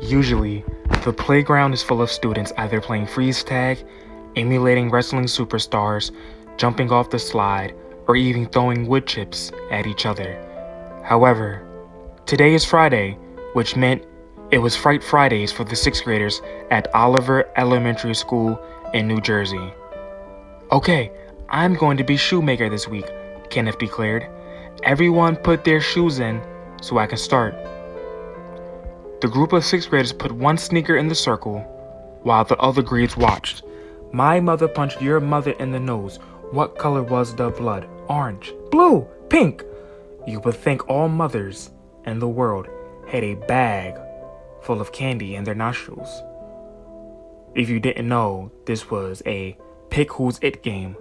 Usually, the playground is full of students either playing freeze tag, emulating wrestling superstars, jumping off the slide, or even throwing wood chips at each other. However, today is Friday, which meant it was Fright Fridays for the 6th graders at Oliver Elementary School in New Jersey. Okay, I'm going to be shoemaker this week, Kenneth declared. Everyone put their shoes in so I can start. The group of 6th graders put one sneaker in the circle while the other grades watched. My mother punched your mother in the nose. What color was the blood? Orange, blue, pink. You would think all mothers in the world had a bag full of candy in their nostrils. If you didn't know, this was a Pick Who's It game.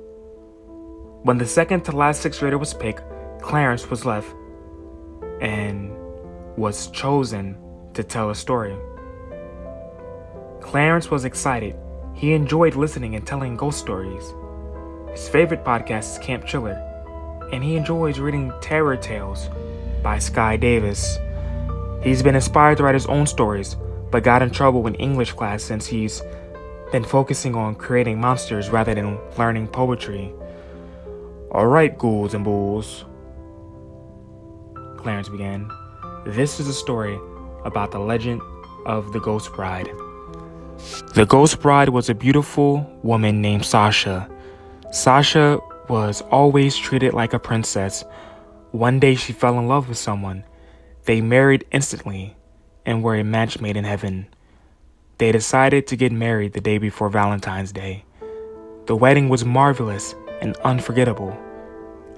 When the second to last 6th grader was picked, Clarence was left and was chosen to tell a story. Clarence was excited. He enjoyed listening and telling ghost stories. His favorite podcast is Camp Chiller, and he enjoys reading Terror Tales by Sky Davis. He's been inspired to write his own stories, but got in trouble in English class since he's been focusing on creating monsters rather than learning poetry. Alright, ghouls and bulls, Clarence began. This is a story about the legend of the Ghost Bride. The Ghost Bride was a beautiful woman named Sasha. Sasha was always treated like a princess. One day she fell in love with someone. They married instantly and were a match made in heaven. They decided to get married the day before Valentine's Day. The wedding was marvelous and unforgettable.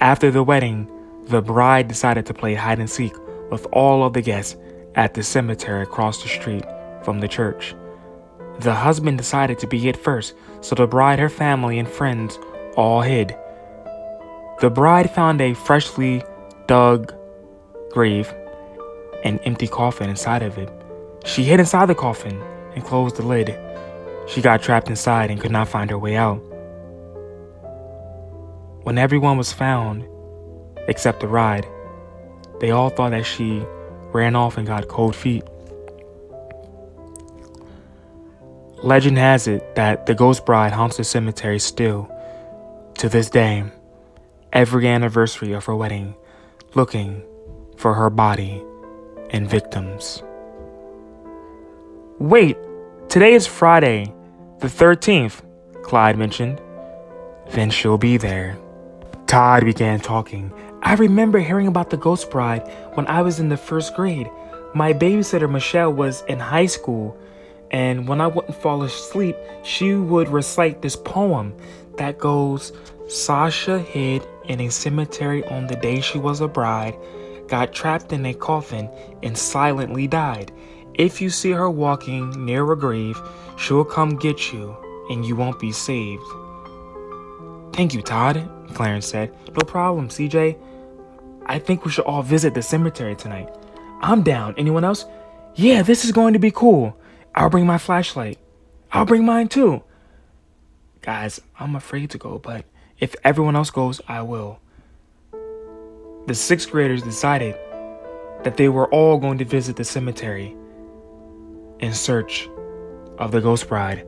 After the wedding, the bride decided to play hide and seek with all of the guests at the cemetery across the street from the church. The husband decided to be hid first, so the bride, her family, and friends all hid. The bride found a freshly dug grave, an empty coffin inside of it. She hid inside the coffin and closed the lid. She got trapped inside and could not find her way out. When everyone was found, except the bride, they all thought that she ran off and got cold feet. Legend has it that the Ghost Bride haunts the cemetery still, to this day, every anniversary of her wedding, looking for her body and victims. Wait, today is Friday, the 13th, Clyde mentioned. Then she'll be there. Todd began talking. I remember hearing about the Ghost Bride when I was in the 1st grade. My babysitter Michelle was in high school, and when I wouldn't fall asleep, she would recite this poem that goes, Sasha hid in a cemetery on the day she was a bride, got trapped in a coffin, and silently died. If you see her walking near a grave, she'll come get you, and you won't be saved. Thank you, Todd, Clarence said. No problem, CJ. I think we should all visit the cemetery tonight. I'm down. Anyone else? Yeah, this is going to be cool. I'll bring my flashlight. I'll bring mine too. Guys, I'm afraid to go, but if everyone else goes, I will. The 6th graders decided that they were all going to visit the cemetery in search of the Ghost Bride.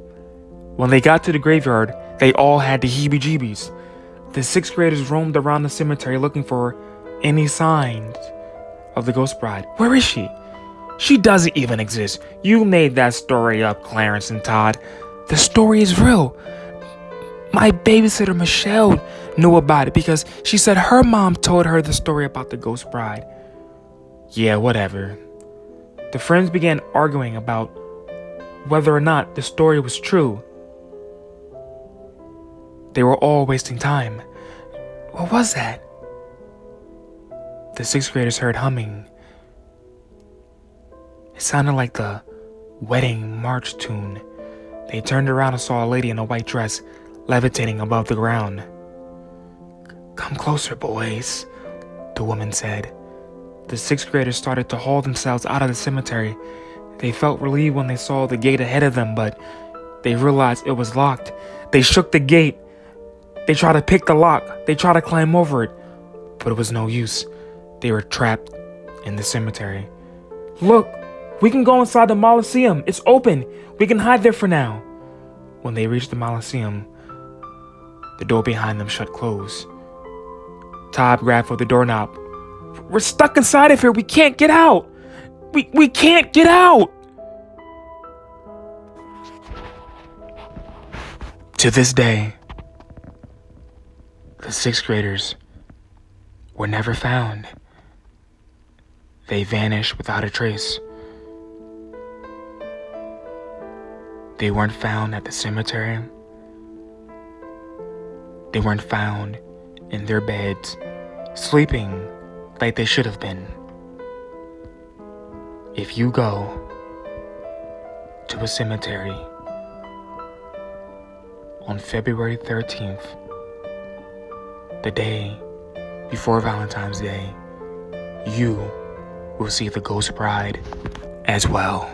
When they got to the graveyard, they all had the heebie-jeebies. The 6th graders roamed around the cemetery looking for any signs of the Ghost Bride. Where is she? She doesn't even exist. You made that story up, Clarence and Todd. The story is real. My babysitter Michelle knew about it because she said her mom told her the story about the Ghost Bride. Yeah, whatever. The friends began arguing about whether or not the story was true. They were all wasting time. What was that? The 6th graders heard humming. It sounded like the wedding march tune. They turned around and saw a lady in a white dress levitating above the ground. Come closer, boys, the woman said. The 6th graders started to haul themselves out of the cemetery. They felt relieved when they saw the gate ahead of them, but they realized it was locked. They shook the gate. They tried to pick the lock. They tried to climb over it, but it was no use. They were trapped in the cemetery. Look, We can go inside the Mausoleum. It's open. We can hide there for now. When they reached the Mausoleum, the door behind them shut closed. Todd grabbed for the doorknob. We're stuck inside of here. We can't get out. We can't get out. To this day, the sixth graders were never found. They vanished without a trace. They weren't found at the cemetery. They weren't found in their beds, sleeping like they should have been. If you go to a cemetery on February 13th, the day before Valentine's Day, you will see the ghost bride as well.